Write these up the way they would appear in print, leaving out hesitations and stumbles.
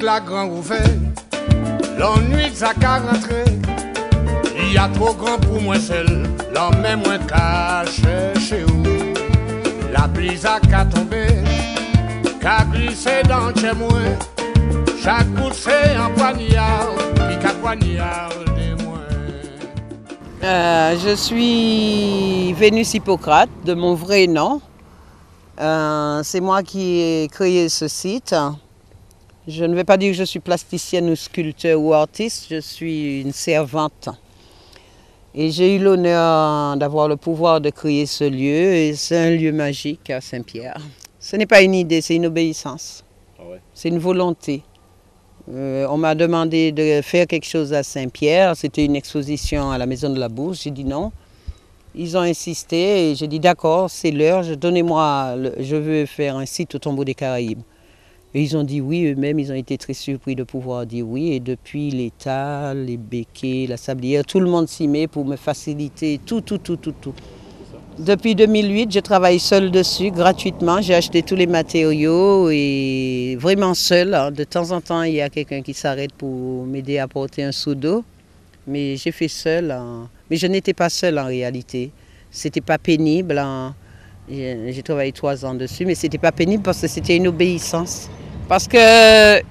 la grande ouverte, l'ennui ça qu'à rentrer. Il y a trop grand pour moi seul, l'emmène moins cache chez vous. La pluie a qu'à tomber, qu'à glisser dans chez moi. Chaque goutte c'est un poignard, qui qu'a poignardé moi. Je suis Vénus Hippocrate, de mon vrai nom. C'est moi qui ai créé ce site. Je ne vais pas dire que je suis plasticienne ou sculpteur ou artiste, je suis une servante. Et j'ai eu l'honneur d'avoir le pouvoir de créer ce lieu, et c'est un lieu magique à Saint-Pierre. Ce n'est pas une idée, c'est une obéissance. Ah ouais. C'est une volonté. On m'a demandé de faire quelque chose à Saint-Pierre, c'était une exposition à la Maison de la Bourse, j'ai dit non. Ils ont insisté et j'ai dit d'accord, c'est l'heure, donnez-moi, je veux faire un site au Tombeau des Caraïbes. Et ils ont dit oui eux-mêmes, ils ont été très surpris de pouvoir dire oui. Et depuis l'État, les béquets, la sablière, tout le monde s'y met pour me faciliter tout. Depuis 2008, je travaille seule dessus, gratuitement. J'ai acheté tous les matériaux et vraiment seule. De temps en temps, il y a quelqu'un qui s'arrête pour m'aider à porter un seau d'eau. Mais j'ai fait seule. Mais je n'étais pas seule en réalité. C'était pas pénible. J'ai travaillé 3 ans dessus, mais c'était pas pénible parce que c'était une obéissance. Parce que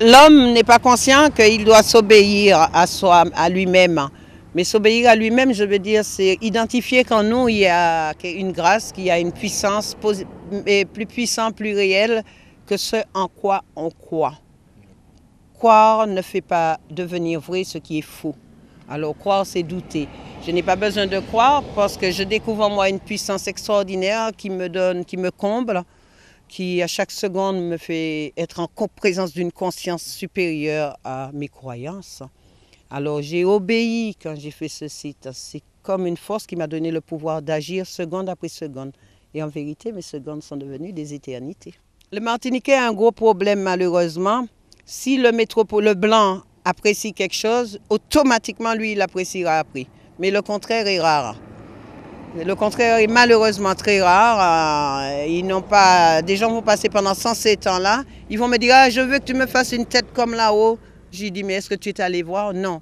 l'homme n'est pas conscient qu'il doit s'obéir à lui-même. Mais s'obéir à lui-même, je veux dire, c'est identifier qu'en nous, il y a une grâce, qu'il y a une puissance plus puissante, plus réelle que ce en quoi on croit. Croire ne fait pas devenir vrai ce qui est faux. Alors croire, c'est douter. Je n'ai pas besoin de croire parce que je découvre en moi une puissance extraordinaire qui me comble, qui à chaque seconde me fait être en présence d'une conscience supérieure à mes croyances. Alors j'ai obéi quand j'ai fait ce site. C'est comme une force qui m'a donné le pouvoir d'agir seconde après seconde. Et en vérité, mes secondes sont devenues des éternités. Le Martiniquais a un gros problème malheureusement. Si le blanc apprécie quelque chose, automatiquement lui il appréciera après. Mais le contraire est rare. Le contraire est malheureusement très rare. Des gens vont passer pendant 107 ans là. Ils vont me dire ah, je veux que tu me fasses une tête comme là-haut. J'ai dit mais est-ce que tu es allé voir? Non.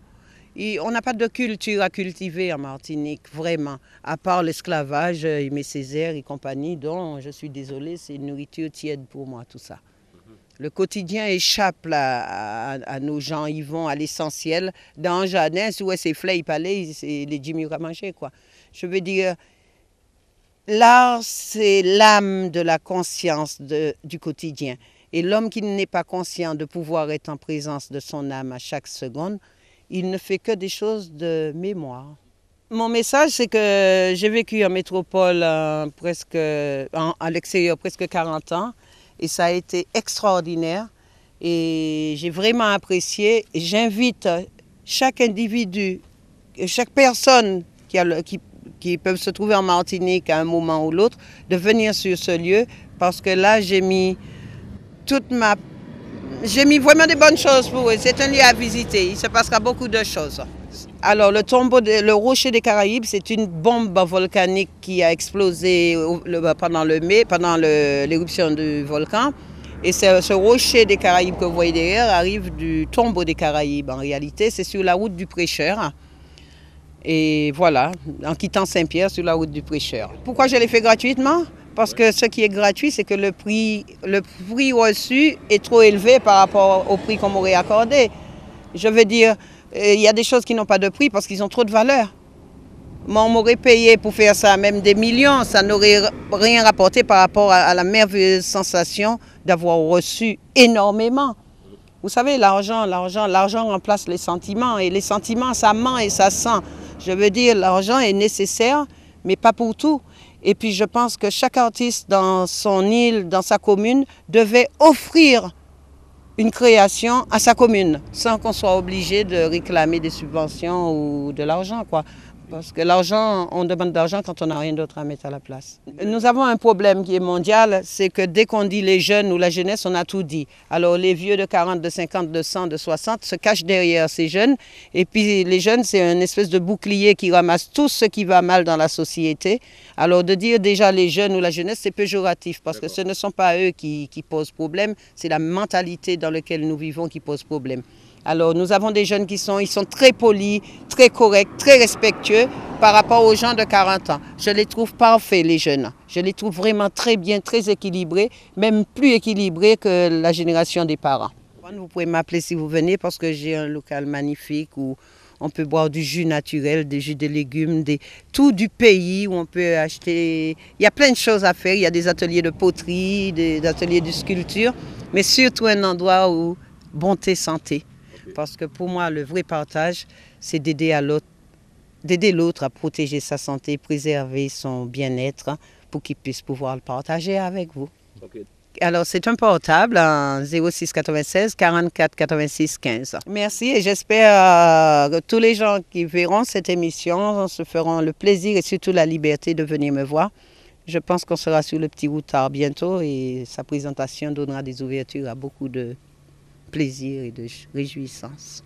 On n'a pas de culture à cultiver en Martinique, vraiment. À part l'esclavage, Aimé Césaire et compagnie, dont je suis désolée, c'est une nourriture tiède pour moi tout ça. Le quotidien échappe là, à nos gens, ils vont à l'essentiel. Dans un jardin, si c'est fleurs, palais, c'est les Jimmy à manger, quoi. Je veux dire, l'art, c'est l'âme de la conscience du quotidien. Et l'homme qui n'est pas conscient de pouvoir être en présence de son âme à chaque seconde, il ne fait que des choses de mémoire. Mon message, c'est que j'ai vécu en métropole à l'extérieur presque 40 ans. Et ça a été extraordinaire et j'ai vraiment apprécié. Et j'invite chaque individu, chaque personne qui peut se trouver en Martinique à un moment ou l'autre, de venir sur ce lieu parce que là, j'ai mis vraiment des bonnes choses pour eux. C'est un lieu à visiter, il se passera beaucoup de choses. Alors le rocher des Caraïbes, c'est une bombe volcanique qui a explosé pendant l'éruption du volcan. Et ce rocher des Caraïbes que vous voyez derrière arrive du tombeau des Caraïbes. En réalité, c'est sur la route du Prêcheur. Et voilà, en quittant Saint-Pierre sur la route du Prêcheur. Pourquoi je l'ai fait gratuitement? Parce que ce qui est gratuit, c'est que le prix reçu est trop élevé par rapport au prix qu'on m'aurait accordé. Je veux dire, il y a des choses qui n'ont pas de prix parce qu'ils ont trop de valeur. Moi, on m'aurait payé pour faire ça, même des millions, ça n'aurait rien rapporté par rapport à la merveilleuse sensation d'avoir reçu énormément. Vous savez, l'argent remplace les sentiments et les sentiments, ça ment et ça sent. Je veux dire, l'argent est nécessaire, mais pas pour tout. Et puis je pense que chaque artiste dans son île, dans sa commune, devait offrir une création à sa commune, sans qu'on soit obligé de réclamer des subventions ou de l'argent, quoi. Parce que l'argent, on demande de l'argent quand on n'a rien d'autre à mettre à la place. Nous avons un problème qui est mondial, c'est que dès qu'on dit les jeunes ou la jeunesse, on a tout dit. Alors les vieux de 40, de 50, de 100, de 60 se cachent derrière ces jeunes. Et puis les jeunes, c'est une espèce de bouclier qui ramasse tout ce qui va mal dans la société. Alors de dire déjà les jeunes ou la jeunesse, c'est péjoratif parce que ce ne sont pas eux qui posent problème, c'est la mentalité dans laquelle nous vivons qui pose problème. Alors nous avons des jeunes ils sont très polis, très corrects, très respectueux par rapport aux gens de 40 ans. Je les trouve parfaits les jeunes. Je les trouve vraiment très bien, très équilibrés, même plus équilibrés que la génération des parents. Vous pouvez m'appeler si vous venez parce que j'ai un local magnifique où on peut boire du jus naturel, des jus de légumes, tout du pays où on peut acheter. Il y a plein de choses à faire. Il y a des ateliers de poterie, des ateliers de sculpture, mais surtout un endroit où bonté, santé. Parce que pour moi, le vrai partage, c'est d'aider l'autre à protéger sa santé, préserver son bien-être pour qu'il puisse pouvoir le partager avec vous. Okay. Alors, c'est un portable en 06 96 44 86 15. Merci et j'espère que tous les gens qui verront cette émission se feront le plaisir et surtout la liberté de venir me voir. Je pense qu'on sera sur le Petit Routard bientôt et sa présentation donnera des ouvertures à beaucoup de plaisir et de réjouissance.